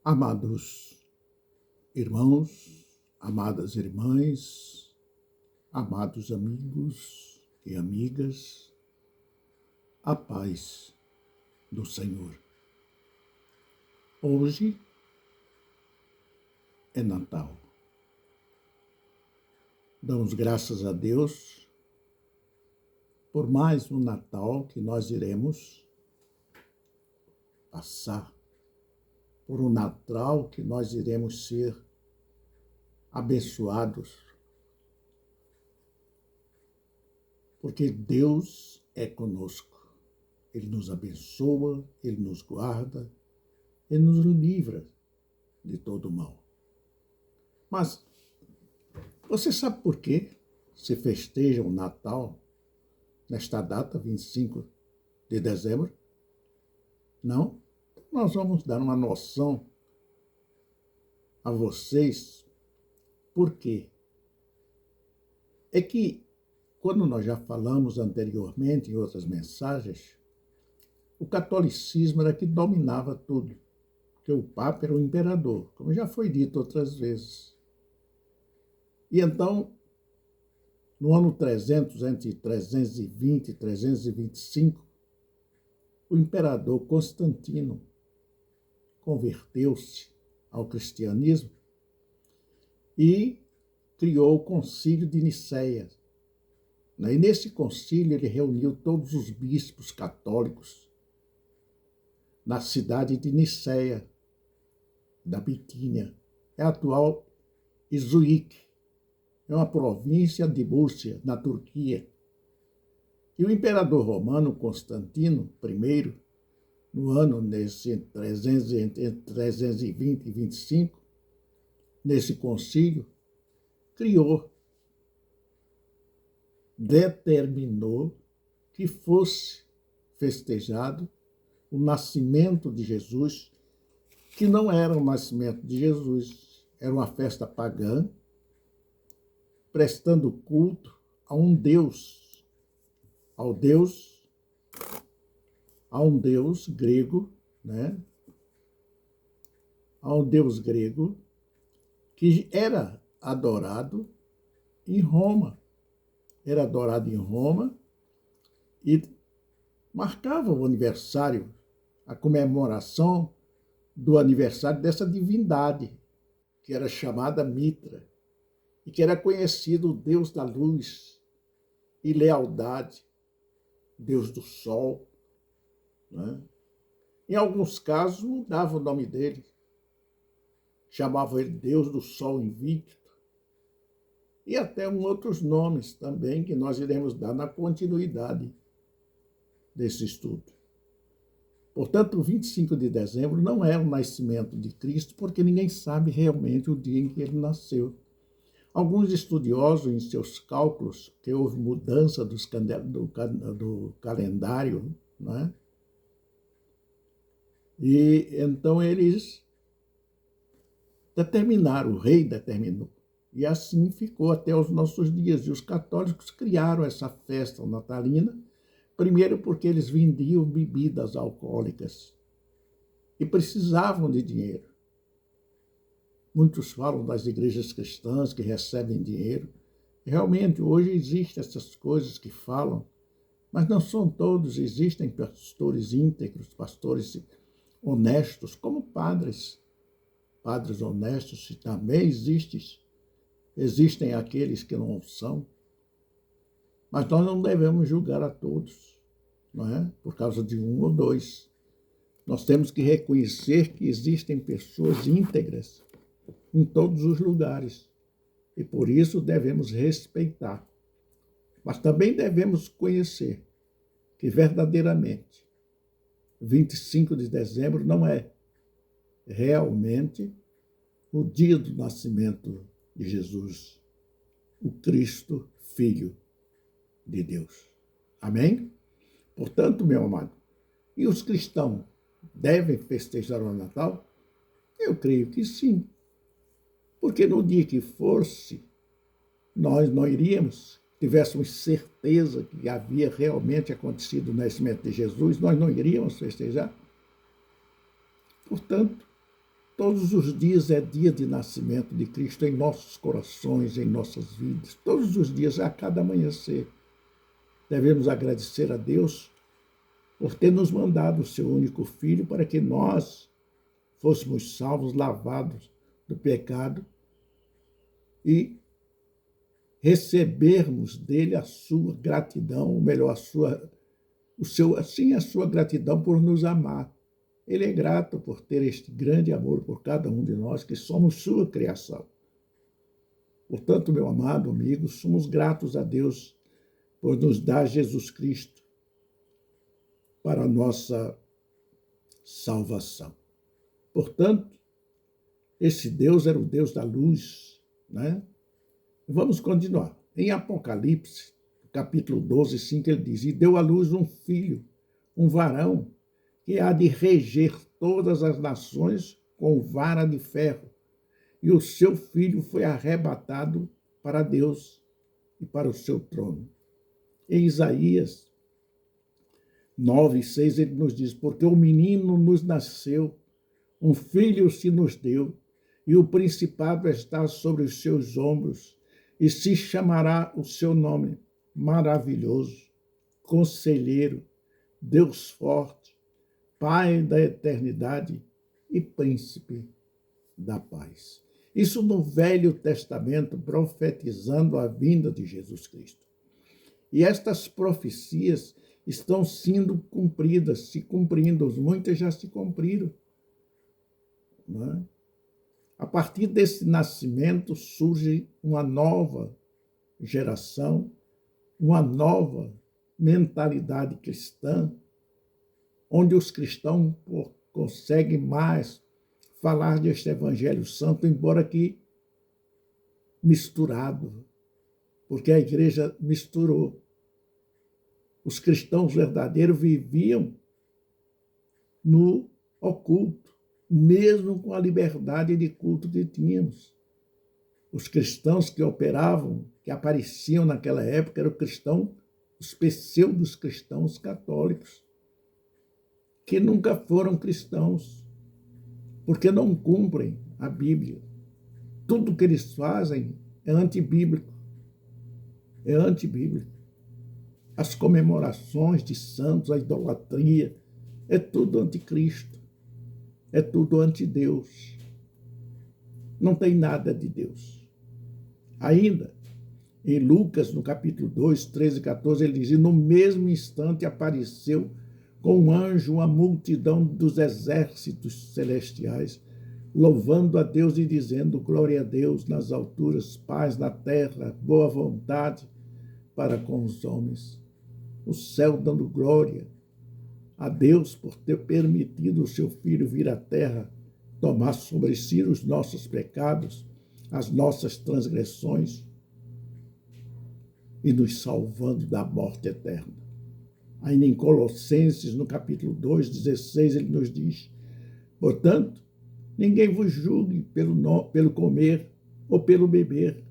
Amados irmãos, amadas irmãs, amados amigos e amigas, a paz do Senhor. Hoje é Natal. Damos graças a Deus por mais um Natal que nós iremos passar, por um Natal que nós iremos ser abençoados, porque Deus é conosco. Ele nos abençoa, Ele nos guarda, Ele nos livra de todo mal. Mas você sabe por que se festeja o Natal nesta data, 25 de dezembro? Não? Nós vamos dar uma noção a vocês. Por quê? É que, quando nós já falamos anteriormente em outras mensagens, o catolicismo era que dominava tudo, porque o Papa era o imperador, como já foi dito outras vezes. E então, no ano 300, entre 320 e 325, o imperador Constantino converteu-se ao cristianismo e criou o Concílio de Nicéia. E nesse concílio ele reuniu todos os bispos católicos na cidade de Nicéia, da Bitínia, é a atual Izuíque, é uma província de Múrcia, na Turquia. E o imperador romano Constantino I, no ano entre 320 e 25, nesse concílio, determinou que fosse festejado o nascimento de Jesus, que não era o nascimento de Jesus, era uma festa pagã, prestando culto a um Deus, a um Deus grego, a um Deus grego que era adorado em Roma. Era adorado em Roma e marcava o aniversário, a comemoração do aniversário dessa divindade, que era chamada Mitra, e que era conhecido o Deus da luz e lealdade, Deus do sol. Em alguns casos, mudava o nome dele, chamava ele Deus do Sol Invicto, e até outros nomes também que nós iremos dar na continuidade desse estudo. Portanto, o 25 de dezembro não é o nascimento de Cristo, porque ninguém sabe realmente o dia em que ele nasceu. Alguns estudiosos, em seus cálculos, que houve mudança do calendário, e então eles determinaram, o rei determinou, e assim ficou até os nossos dias. E os católicos criaram essa festa natalina, primeiro porque eles vendiam bebidas alcoólicas e precisavam de dinheiro. Muitos falam das igrejas cristãs que recebem dinheiro. Realmente, hoje existem essas coisas que falam, mas não são todos. Existem pastores íntegros, pastores honestos, como padres honestos, e também existem aqueles que não são. Mas nós não devemos julgar a todos, por causa de um ou dois. Nós temos que reconhecer que existem pessoas íntegras em todos os lugares, e por isso devemos respeitar. Mas também devemos conhecer que verdadeiramente 25 de dezembro não é realmente o dia do nascimento de Jesus, o Cristo, Filho de Deus. Amém? Portanto, meu amado, e os cristãos devem festejar o Natal? Eu creio que sim. Porque no dia que fosse, nós não iríamos, tivéssemos certeza que havia realmente acontecido o nascimento de Jesus, nós não iríamos festejar. Portanto, Todos os dias é dia de nascimento de Cristo em nossos corações, em nossas vidas. Todos os dias, a cada amanhecer. Devemos agradecer a Deus por ter nos mandado o seu único Filho para que nós fôssemos salvos, lavados do pecado e recebermos dele a sua gratidão, ou melhor, a sua gratidão por nos amar. Ele é grato por ter este grande amor por cada um de nós, que somos sua criação. Portanto, meu amado amigo, somos gratos a Deus por nos dar Jesus Cristo para a nossa salvação. Portanto, esse Deus era o Deus da luz, né? Vamos continuar. Em Apocalipse, capítulo 12, 5, ele diz: E deu à luz um filho, um varão, que há de reger todas as nações com vara de ferro. E o seu filho foi arrebatado para Deus e para o seu trono. Em Isaías 9, 6, ele nos diz: Porque o menino nos nasceu, um filho se nos deu, e o principado está sobre os seus ombros, e se chamará o seu nome Maravilhoso, Conselheiro, Deus Forte, Pai da Eternidade e Príncipe da Paz. Isso no Velho Testamento, profetizando a vinda de Jesus Cristo. E estas profecias estão sendo cumpridas, se cumprindo, muitas já se cumpriram. Não é? A partir desse nascimento surge uma nova geração, uma nova mentalidade cristã, onde os cristãos conseguem mais falar deste Evangelho Santo, embora que misturado, porque a igreja misturou. Os cristãos verdadeiros viviam no oculto, mesmo com a liberdade de culto que tínhamos. Os cristãos que operavam, que apareciam naquela época, eram os pseudos cristãos católicos, que nunca foram cristãos, porque não cumprem a Bíblia. Tudo que eles fazem é antibíblico. É antibíblico. As comemorações de santos, a idolatria, é tudo anticristo. É tudo antideus. Não tem nada de Deus. Ainda, em Lucas, no capítulo 2, 13 e 14, ele diz: E no mesmo instante apareceu com um anjo uma multidão dos exércitos celestiais, louvando a Deus e dizendo: Glória a Deus nas alturas, paz na terra, boa vontade para com os homens. O céu dando glória a Deus por ter permitido o seu Filho vir à terra, tomar sobre si os nossos pecados, as nossas transgressões, e nos salvando da morte eterna. Ainda em Colossenses, no capítulo 2, 16, ele nos diz: Portanto, ninguém vos julgue pelo comer ou pelo beber,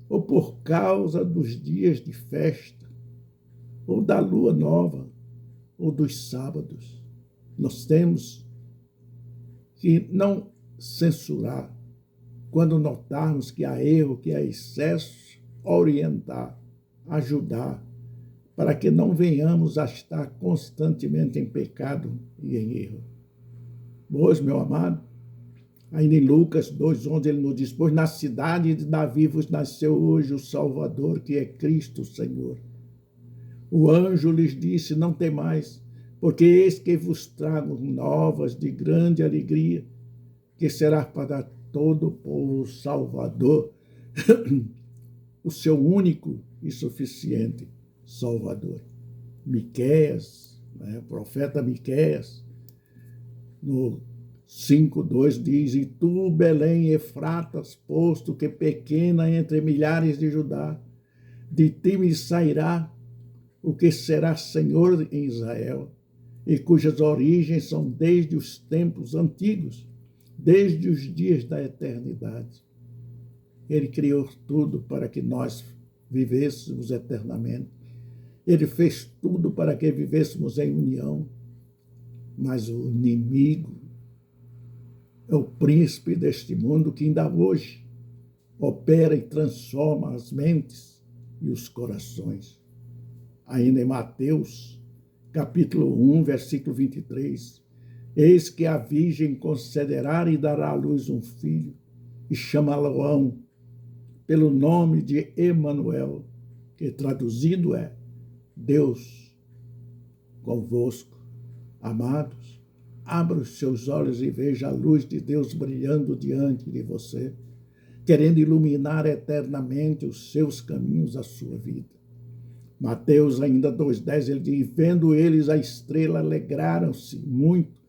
ou por causa dos dias de festa, ou da lua nova, ou dos sábados. Nós temos que não censurar quando notarmos que há erro, que há excesso, orientar, ajudar, para que não venhamos a estar constantemente em pecado e em erro. Pois, meu amado, ainda em Lucas 2,11 ele nos diz: Pois na cidade de Davi vos nasceu hoje o Salvador, que é Cristo Senhor. O anjo lhes disse: Não temais, porque eis que vos trago novas de grande alegria, que será para todo o povo Salvador, o seu único e suficiente Salvador. Miqueias, o profeta Miqueias, no 5,2 diz: E tu, Belém, Efratas, posto que pequena entre milhares de Judá, de ti me sairá o que será Senhor em Israel, e cujas origens são desde os tempos antigos, desde os dias da eternidade. Ele criou tudo para que nós vivêssemos eternamente. Ele fez tudo para que vivêssemos em união. Mas o inimigo É o príncipe deste mundo que ainda hoje opera e transforma as mentes e os corações. Ainda em Mateus, capítulo 1, versículo 23, eis que a virgem concederá e dará à luz um filho, e chamá-lo-ão pelo nome de Emanuel, que traduzido é Deus convosco. Amados, abra os seus olhos e veja a luz de Deus brilhando diante de você, querendo iluminar eternamente os seus caminhos, a sua vida. Mateus ainda 2,10, ele diz, vendo eles a estrela, alegraram-se muito,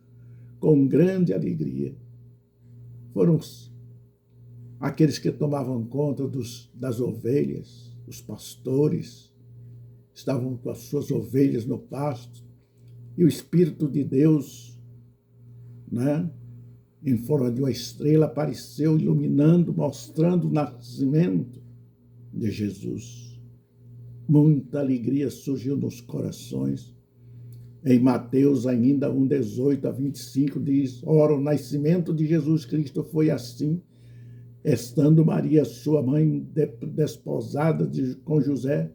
com grande alegria. Foram aqueles que tomavam conta das ovelhas, os pastores, estavam com as suas ovelhas no pasto, e o Espírito de Deus, em forma de uma estrela, apareceu iluminando, mostrando o nascimento de Jesus. Muita alegria surgiu nos corações. Em Mateus ainda 1:18-25 diz, ora, o nascimento de Jesus Cristo foi assim, estando Maria, sua mãe, desposada com José,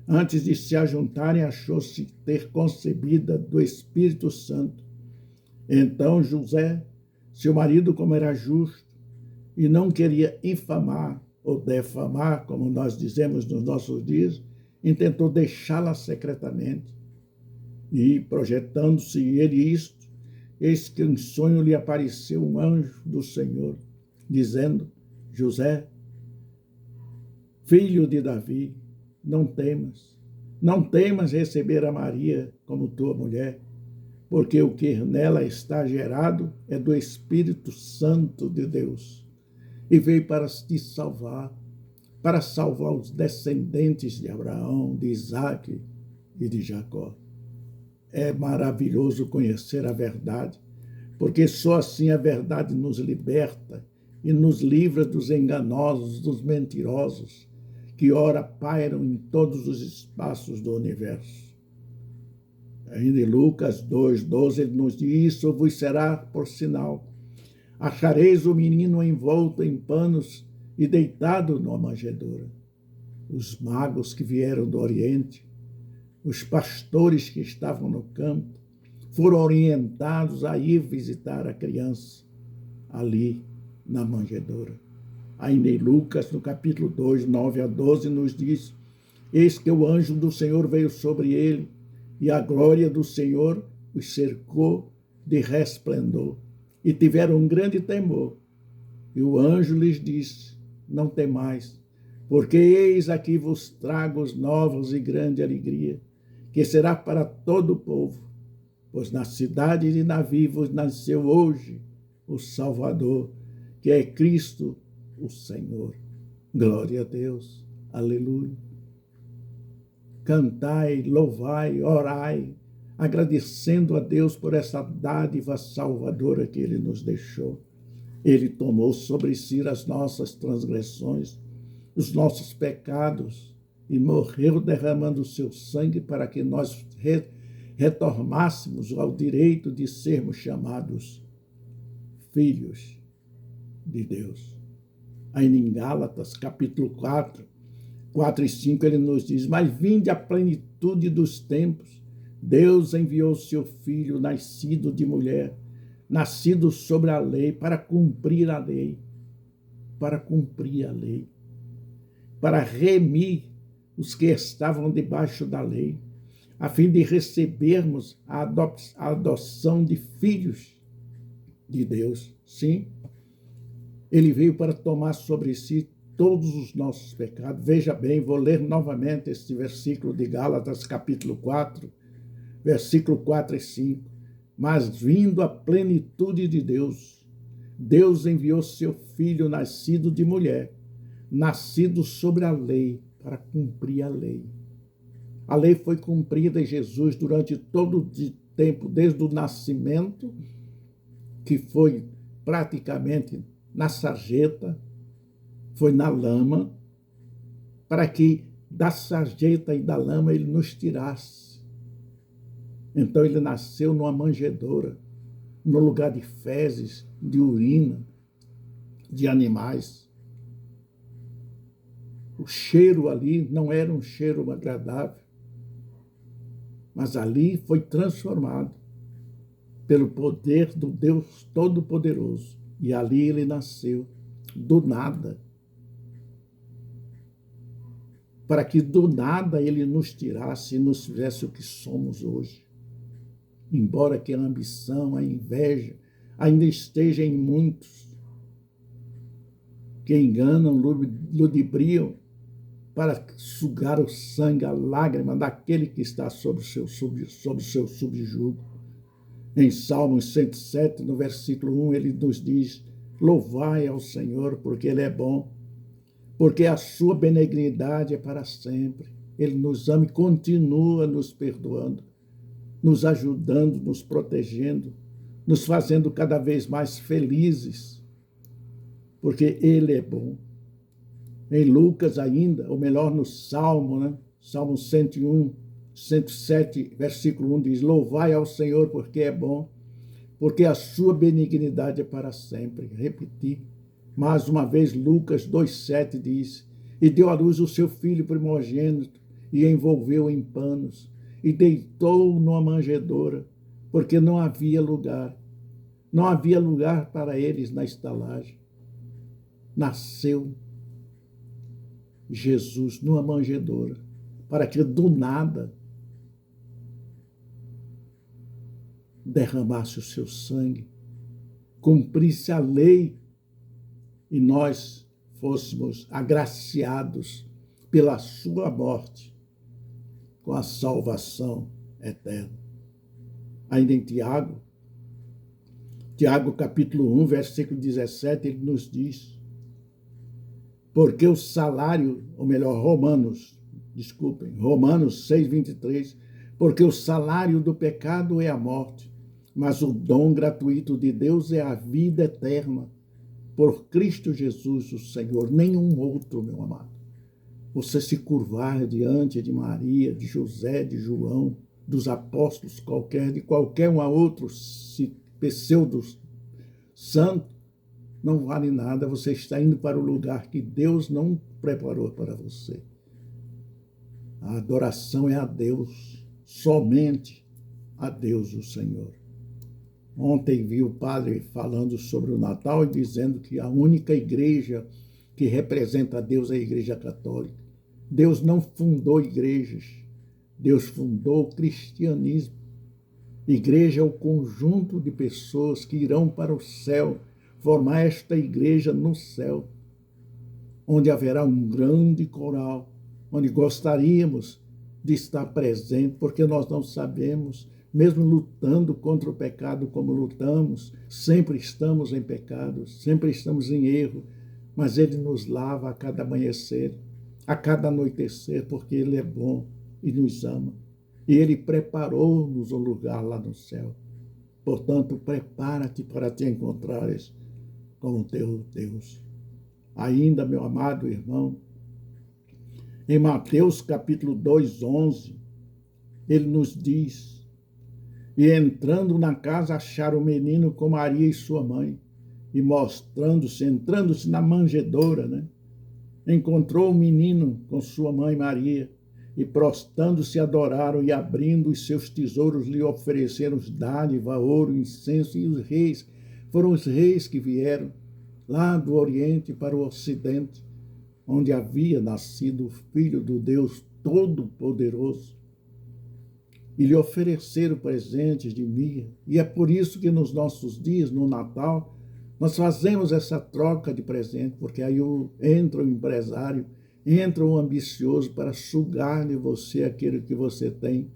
antes de se ajuntarem, achou-se ter concebida do Espírito Santo. Então José, seu marido, como era justo, e não queria infamar ou defamar, como nós dizemos nos nossos dias, intentou deixá-la secretamente. E, projetando-se ele isto, eis que em sonho lhe apareceu um anjo do Senhor, dizendo, José, filho de Davi, não temas receber a Maria como tua mulher, porque o que nela está gerado é do Espírito Santo de Deus, e veio para te salvar, para salvar os descendentes de Abraão, de Isaque e de Jacó. É maravilhoso conhecer a verdade, porque só assim a verdade nos liberta e nos livra dos enganosos, dos mentirosos, que ora pairam em todos os espaços do universo. Ainda em Lucas 2:12, ele nos diz, isso vos será por sinal. Achareis o menino envolto em panos e deitado numa manjedoura. Os magos que vieram do Oriente, os pastores que estavam no campo, foram orientados a ir visitar a criança ali na manjedoura. Ainda em Lucas, no capítulo 2, 9-12, nos diz, eis que o anjo do Senhor veio sobre ele, e a glória do Senhor os cercou de resplendor, e tiveram um grande temor. E o anjo lhes disse, não temais, porque eis aqui vos trago os novos e grande alegria, que será para todo o povo, pois na cidade de Davi vos nasceu hoje o Salvador, que é Cristo o Senhor. Glória a Deus. Aleluia. Cantai, louvai, orai, agradecendo a Deus por essa dádiva salvadora que Ele nos deixou. Ele tomou sobre si as nossas transgressões, os nossos pecados, e morreu derramando o seu sangue para que nós retornássemos ao direito de sermos chamados filhos de Deus. Ainda em Gálatas, capítulo 4 e 5, ele nos diz, mas vinde a plenitude dos tempos, Deus enviou seu Filho, nascido de mulher, nascido sobre a lei, para cumprir a lei, para remir os que estavam debaixo da lei, a fim de recebermos a adoção de filhos de Deus. Sim, ele veio para tomar sobre si todos os nossos pecados. Veja bem, vou ler novamente este versículo de Gálatas, capítulo 4, versículo 4 e 5. Mas vindo a plenitude de Deus, Deus enviou seu Filho nascido de mulher, nascido sobre a lei, para cumprir a lei. A lei foi cumprida em Jesus durante todo o tempo, desde o nascimento, que foi praticamente na sarjeta, foi na lama, para que da sarjeta e da lama ele nos tirasse. Então ele nasceu numa manjedoura no lugar de fezes, de urina, de animais. O cheiro ali não era um cheiro agradável, mas ali foi transformado pelo poder do Deus Todo-Poderoso. E ali ele nasceu, do nada, para que do nada ele nos tirasse e nos fizesse o que somos hoje. Embora que a ambição, a inveja ainda esteja em muitos, que enganam, ludibriam, para sugar o sangue, a lágrima daquele que está sob o seu subjugo. Em Salmos 107, no versículo 1, ele nos diz: louvai ao Senhor, porque ele é bom, porque a sua benignidade é para sempre. Ele nos ama e continua nos perdoando, nos ajudando, nos protegendo, nos fazendo cada vez mais felizes, porque ele é bom. Em Lucas ainda, ou melhor, no Salmo, né? Salmo 101, 107, versículo 1 diz: louvai ao Senhor porque é bom, porque a sua benignidade é para sempre. Repetir. Mais uma vez, Lucas 2,7 diz: e deu à luz o seu filho primogênito, e envolveu em panos, e deitou-o numa manjedoura, porque não havia lugar. Não havia lugar para eles na estalagem. Nasceu Jesus numa manjedoura, para que do nada derramasse o seu sangue, cumprisse a lei e nós fôssemos agraciados pela sua morte com a salvação eterna. Ainda em Tiago capítulo 1, versículo 17, ele nos diz: porque o salário, ou melhor, Romanos 6, 23, porque o salário do pecado é a morte, mas o dom gratuito de Deus é a vida eterna, por Cristo Jesus, o Senhor, nenhum outro, meu amado. Você se curvar diante de Maria, de José, de João, dos apóstolos de qualquer um outro pseudo santo, não vale nada, você está indo para o lugar que Deus não preparou para você. A adoração é a Deus, somente a Deus, o Senhor. Ontem vi o padre falando sobre o Natal e dizendo que a única igreja que representa a Deus é a Igreja Católica. Deus não fundou igrejas, Deus fundou o cristianismo. Igreja é o conjunto de pessoas que irão para o céu, formar esta igreja no céu, onde haverá um grande coral, onde gostaríamos de estar presente, porque nós não sabemos, mesmo lutando contra o pecado como lutamos, sempre estamos em pecado, sempre estamos em erro, mas ele nos lava a cada amanhecer, a cada anoitecer, porque ele é bom e nos ama. E ele preparou-nos um lugar lá no céu. Portanto, prepara-te para te encontrares com o teu Deus. Ainda, meu amado irmão, em Mateus capítulo 2, 11, ele nos diz: e entrando na casa acharam o menino com Maria e sua mãe, e entrando-se na manjedoura, né? Encontrou o menino com sua mãe Maria, e prostrando-se adoraram, e abrindo os seus tesouros lhe ofereceram dádiva, ouro, incenso, e os reis, foram os reis que vieram lá do Oriente para o Ocidente, onde havia nascido o Filho do Deus Todo-Poderoso, e lhe ofereceram presentes de mirra. E é por isso que nos nossos dias, no Natal, nós fazemos essa troca de presente, porque aí entra o empresário, entra o ambicioso para sugar de você aquilo que você tem.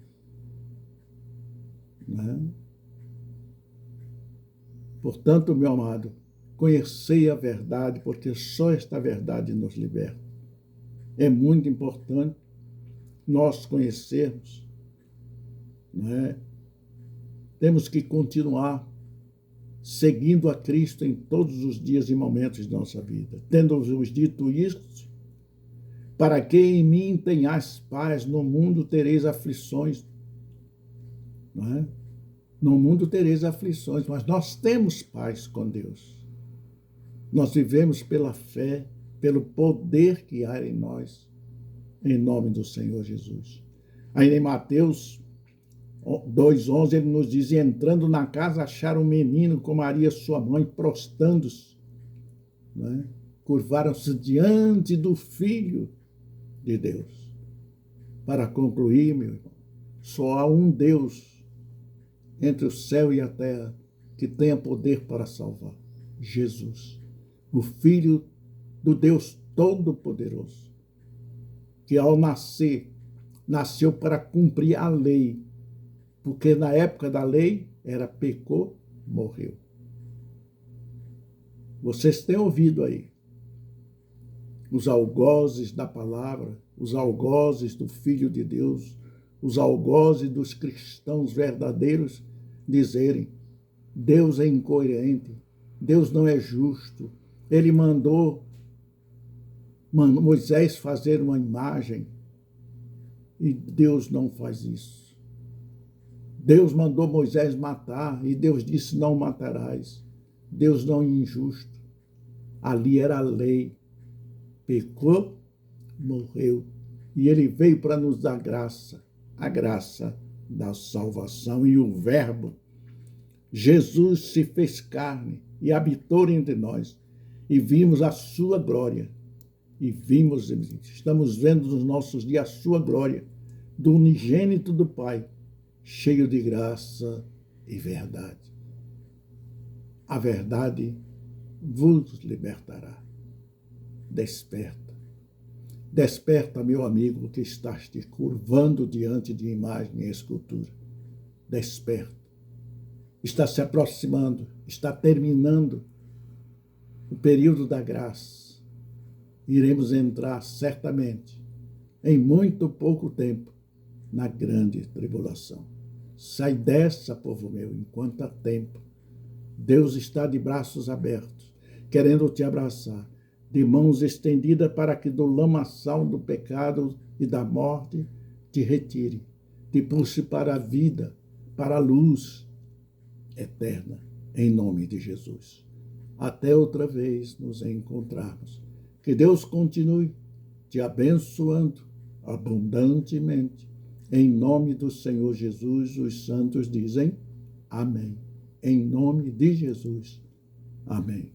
Né? Portanto, meu amado, conhecei a verdade, porque só esta verdade nos liberta. É muito importante nós conhecermos. Né? Temos que continuar seguindo a Cristo em todos os dias e momentos de nossa vida. Tendo-vos dito isto, para que em mim tenhais paz, no mundo tereis aflições. Não é? No mundo tereis aflições, mas nós temos paz com Deus. Nós vivemos pela fé, pelo poder que há em nós, em nome do Senhor Jesus. Aí em Mateus 2,11 ele nos diz: entrando na casa acharam um menino com Maria sua mãe, prostrando-se, né? Curvaram-se diante do Filho de Deus. Para concluir, meu irmão, só há um Deus entre o céu e a terra que tenha poder para salvar: Jesus, o Filho do Deus Todo-Poderoso, que ao nascer, nasceu para cumprir a lei, porque na época da lei era pecou, morreu. Vocês têm ouvido aí os algozes da palavra, os algozes do Filho de Deus, os algozes dos cristãos verdadeiros dizerem: Deus é incoerente, Deus não é justo, ele mandou Moisés fazer uma imagem e Deus não faz isso. Deus mandou Moisés matar e Deus disse: não matarás. Deus não é injusto. Ali era a lei. Pecou, morreu. E ele veio para nos dar graça, a graça da salvação. E o Verbo, Jesus, se fez carne e habitou entre nós. E vimos a sua glória. E estamos vendo nos nossos dias a sua glória, do unigênito do Pai, cheio de graça e verdade. A verdade vos libertará. Desperta. Desperta, meu amigo, que estás te curvando diante de imagem e escultura. Desperta. Está se aproximando, está terminando o período da graça. Iremos entrar certamente, em muito pouco tempo, na grande tribulação. Sai dessa, povo meu, enquanto há tempo. Deus está de braços abertos, querendo te abraçar, de mãos estendidas para que do lamaçal do pecado e da morte te retire, te puxe para a vida, para a luz eterna, em nome de Jesus. Até outra vez nos encontrarmos. Que Deus continue te abençoando abundantemente. Em nome do Senhor Jesus, os santos dizem amém. Em nome de Jesus, amém.